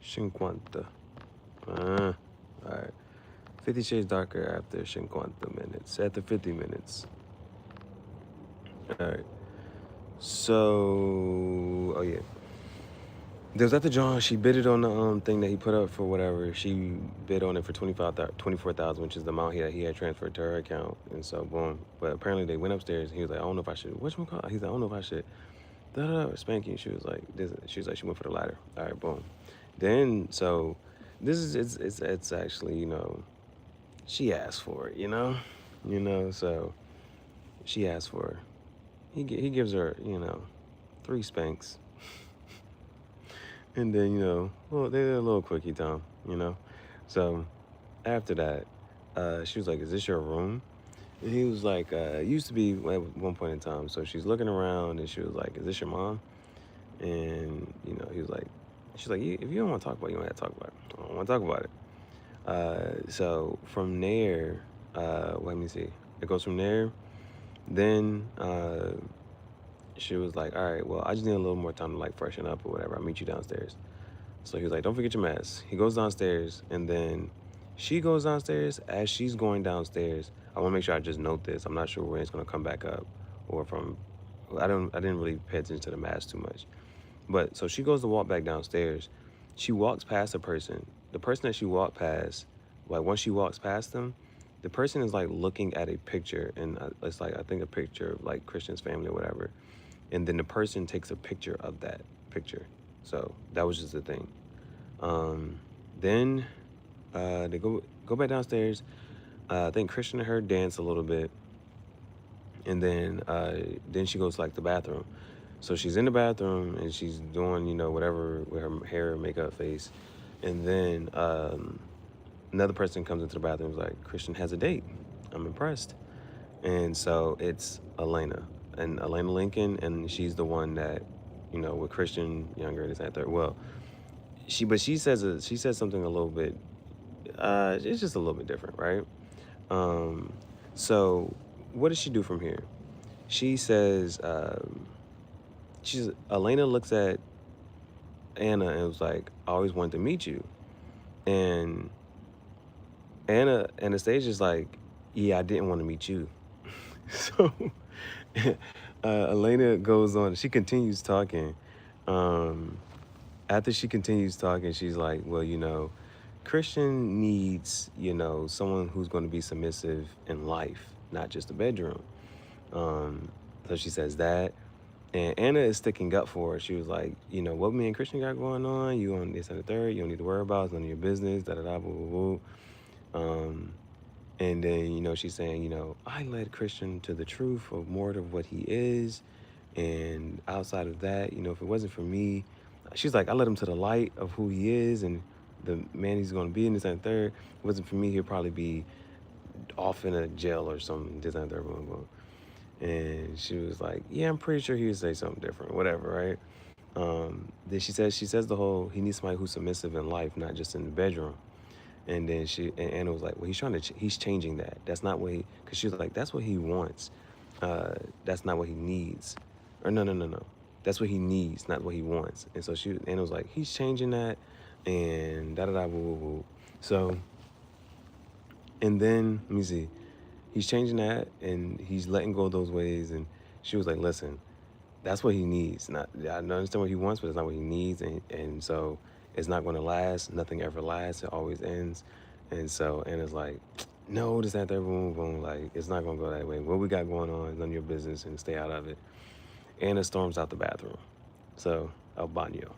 50. All right. 50 Shades Darker after 50 minutes. After 50 minutes. All right. So, oh yeah. There was at the John. She bid it on the thing that he put up for whatever. She bid on it for 24,000, which is the amount he had transferred to her account. And so boom. But apparently they went upstairs. And he was like, I don't know if I should. Whatchamacallit? He's like, I don't know if I should. Spanking. She was like, she was like, she went for the ladder. All right, boom. Then so, this is it's actually, you know, she asked for it. So she asked for it. He gives her, you know, 3 spanks. And then, you know, well, they're a little quickie time, you know. So after that, she was like, is this your room? And he was like, it used to be at one point in time. So she's looking around and she was like, is this your mom? And, you know, he was like, she's like, if you don't want to talk about it, you don't have to talk about it. I don't want to talk about it. So from there, let me see. It goes from there. Then she was like, all right, well, I just need a little more time to like freshen up or whatever. I'll meet you downstairs. So he was like, don't forget your mask. He goes downstairs and then she goes downstairs. As she's going downstairs, I want to make sure I just note this. I'm not sure when it's going to come back up or from, I didn't really pay attention to the mask too much. But so she goes to walk back downstairs. She walks past a person. The person that she walked past, like once she walks past them, the person is like looking at a picture and it's like, I think a picture of like Christian's family or whatever. And then the person takes a picture of that picture. So that was just the thing. Then they go back downstairs. I think Christian and her dance a little bit. And then she goes to like the bathroom. So she's in the bathroom and she's doing, you know, whatever with her hair, makeup, face. And then another person comes into the bathroom and is like, Christian has a date. I'm impressed. And so it's Elena. And Elena Lincoln, and she's the one that, you know, with Christian younger, this and that. Well, she says something a little bit, it's just a little bit different, right? So what does she do from here? She says, Elena looks at Anna and was like, I always wanted to meet you. And Anastasia's like, yeah, I didn't want to meet you. So Elena goes on, she continues talking. After she continues talking, she's like, well, you know, Christian needs, you know, someone who's going to be submissive in life, not just the bedroom. So she says that. And Anna is sticking up for her. She was like, you know, what me and Christian got going on, you on this and the third, you don't need to worry about it, it's none of your business, da-da-da, boo, boo, boo. And then, you know, she's saying, you know, I led Christian to the truth of more of what he is. And outside of that, you know, if it wasn't for me, she's like, I led him to the light of who he is and the man he's going to be in this and third. If it wasn't for me, he'd probably be off in a jail or something, this and third, boom, boom. And she was like, yeah, I'm pretty sure he would say something different, whatever, right? Then she says the whole, he needs somebody who's submissive in life, not just in the bedroom. And then Anna was like, well, he's changing that. That's not what because she was like, that's what he wants. That's not what he needs. Or no. That's what he needs, not what he wants. And so Anna was like, he's changing that and da-da-da, woo. So, and then, let me see. He's changing that and he's letting go of those ways. And she was like, listen, that's what he needs. I understand what he wants, but it's not what he needs. And so it's not going to last. Nothing ever lasts. It always ends. And so Anna's like, no, this, that, that, boom, boom. Like, it's not going to go that way. What we got going on is none of your business and stay out of it. Anna storms out the bathroom. So, el baño.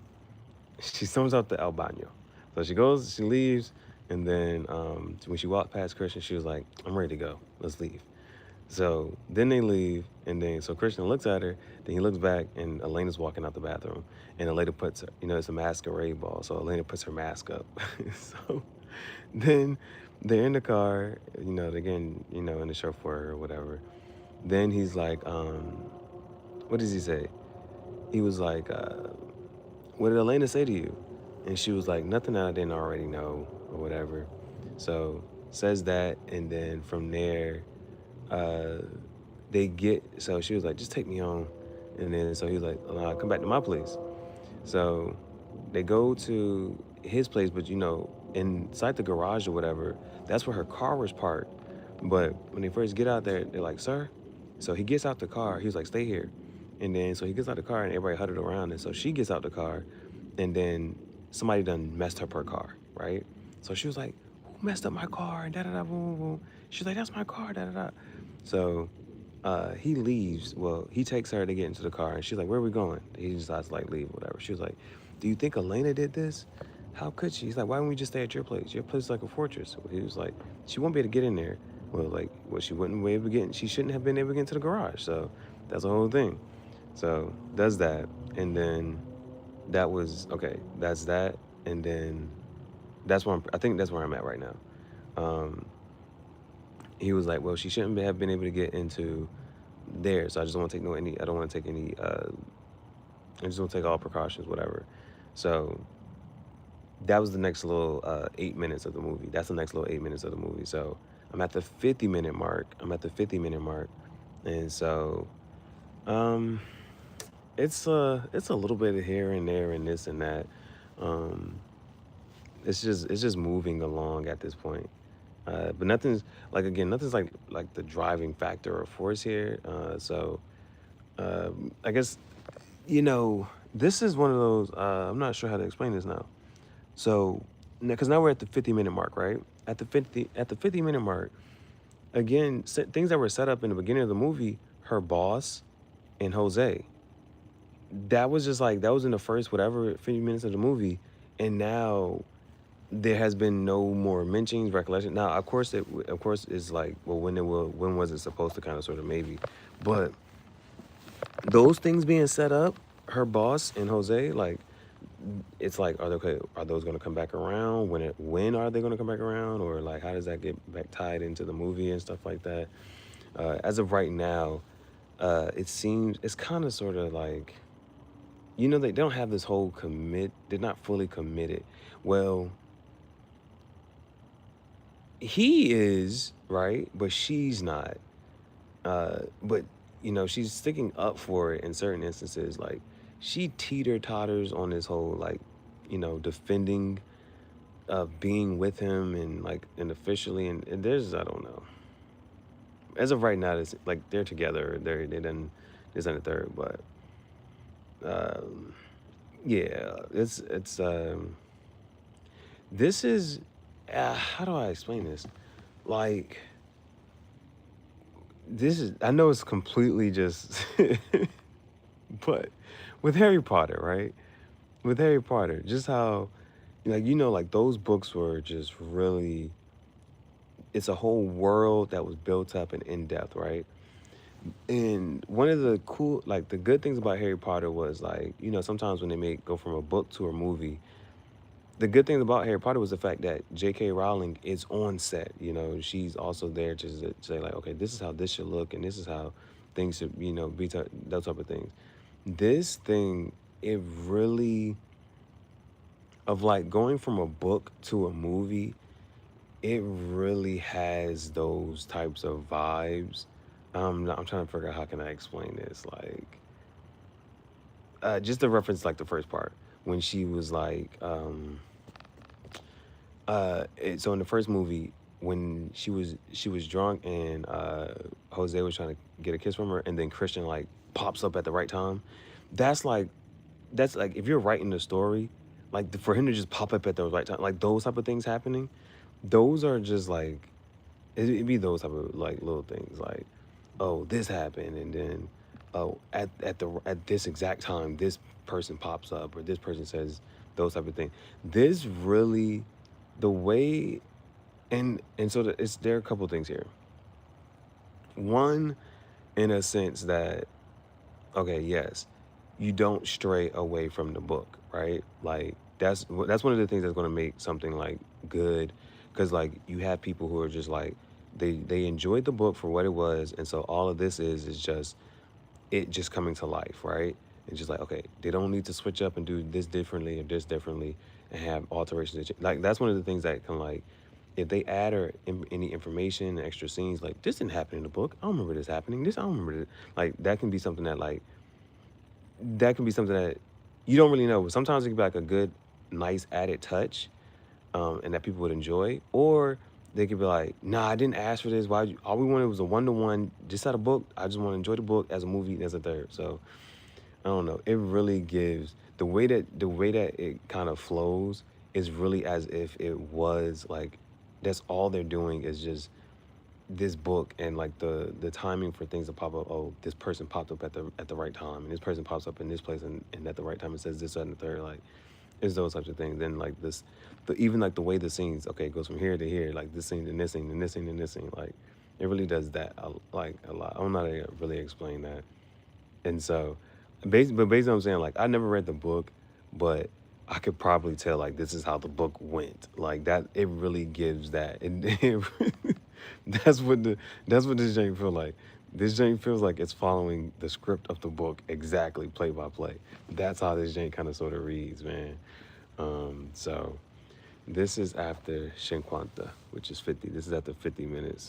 She storms out the el baño. So she leaves. And then when she walked past Christian, she was like, I'm ready to go. Let's leave. So then they leave, and then so Christian looks at her, then he looks back, and Elena's walking out the bathroom, and Elena puts her, you know, it's a masquerade ball, so Elena puts her mask up. So then they're in the car, you know, they're getting, you know, in the chauffeur or whatever. Then he's like, what does he say? He was like, what did Elena say to you? And she was like, nothing that I didn't already know or whatever. So says that, and then from there, so she was like, just take me home. And then so he was like, come back to my place. So they go to his place, but inside the garage or whatever, that's where her car was parked. But when they first get out there, they're like, "Sir." So he gets out the car. He was like, "Stay here." And then so he gets out the car and everybody huddled around. And so she gets out the car, and then somebody done messed up her car, right? So she was like, "Who messed up my car?" And da da da boom boom boom. She's like, "That's my car, da da da." So he leaves. Well, he takes her to get into the car, and she's like, "Where are we going?" He decides to like leave, whatever. She was like, "Do you think Elena did this? How could she?" He's like, "Why don't we just stay at your place? Your place is like a fortress." So he was like, "She won't be able to get in there." Well, she wouldn't be able to get. She shouldn't have been able to get into the garage. So that's the whole thing. So does that, and then that was okay. That's that, and then I think that's where I'm at right now. Um, he was like, "Well, she shouldn't have been able to get into there, so I just don't want to take no any. I don't want to take any. I just want to take all precautions, whatever." So that was the next little 8 minutes of the movie. That's the next little 8 minutes of the movie. So I'm at the 50-minute mark. And so um, it's a little bit of here and there and this and that. Um, it's just moving along at this point. But nothing's like again, nothing's like the driving factor or force here. So I guess this is one of those. I'm not sure how to explain this now. So, because now we're at the 50-minute mark, right? At the 50-minute mark, again, things that were set up in the beginning of the movie, her boss and Jose, that was just like that was in the first whatever 50 minutes of the movie, and now there has been no more mentions, recollection. Now, of course, is like, well, when was it supposed to kind of sort of maybe, but those things being set up, her boss and Jose, like it's like, are those going to come back around? When are they going to come back around? Or like, how does that get back tied into the movie and stuff like that? As of right now, it seems it's kind of sort of like, they don't have this whole commit. They're not fully committed. Well, he is right, but she's not. But she's sticking up for it in certain instances. Like she teeter totters on this whole like, defending being with him and officially and there's I don't know. As of right now, it's like they're together. They done this and the third, but um, yeah, it's this is how do I explain this? Like this is I know it's completely just but with Harry Potter, right? With Harry Potter, just how like those books were just really it's a whole world that was built up and in depth, right? And one of the cool like the good things about Harry Potter was like, sometimes when they make go from a book to a movie, the good thing about Harry Potter was the fact that J.K. Rowling is on set. She's also there to say like, okay, this is how this should look, and this is how things should, be those type of things. This thing, it really of like going from a book to a movie, it really has those types of vibes. I'm trying to figure out how can I explain this. Like, just to reference like the first part when she was like, so in the first movie when she was drunk and Jose was trying to get a kiss from her, and then Christian like pops up at the right time. That's like if you're writing the story, like for him to just pop up at the right time, like those type of things happening, those are just like it'd be those type of like little things like, oh, this happened, and then oh at this exact time this person pops up or this person says those type of things. This really the way and so there are a couple things here. One, in a sense that okay, yes, you don't stray away from the book, right? Like that's one of the things that's going to make something like good, because like you have people who are just like they enjoyed the book for what it was, and so all of this is just it just coming to life, right? It's just like okay, they don't need to switch up and do this differently or this differently and have alterations. Like that's one of the things that can like if they add or any information, extra scenes, like this didn't happen in the book. I don't remember this happening. This I don't remember this. Like that can be something that you don't really know. Sometimes it can be like a good nice added touch, and that people would enjoy, or they could be like, nah, I didn't ask for this. Why? All we wanted was a 1-to-1, just out a book. I just want to enjoy the book as a movie as a third. So I don't know. It really gives the way that it kind of flows is really as if it was like that's all they're doing is just this book, and like the timing for things to pop up. Oh, this person popped up at the right time, and this person pops up in this place, and at the right time it says this, that, and the third. Like it's those types of things. Then like this, even like the way the scenes. Okay, it goes from here to here. Like this scene and this scene and this scene and this scene. Like it really does that like a lot. I'm not gonna really explain that. And so, basically, I'm saying like I never read the book, but I could probably tell like this is how the book went. Like that, it really gives that. And that's what this jank feel like. This jank feels like it's following the script of the book exactly, play by play. That's how this jank kind of sort of reads, man. So this is after 50, which is 50. This is after 50 minutes.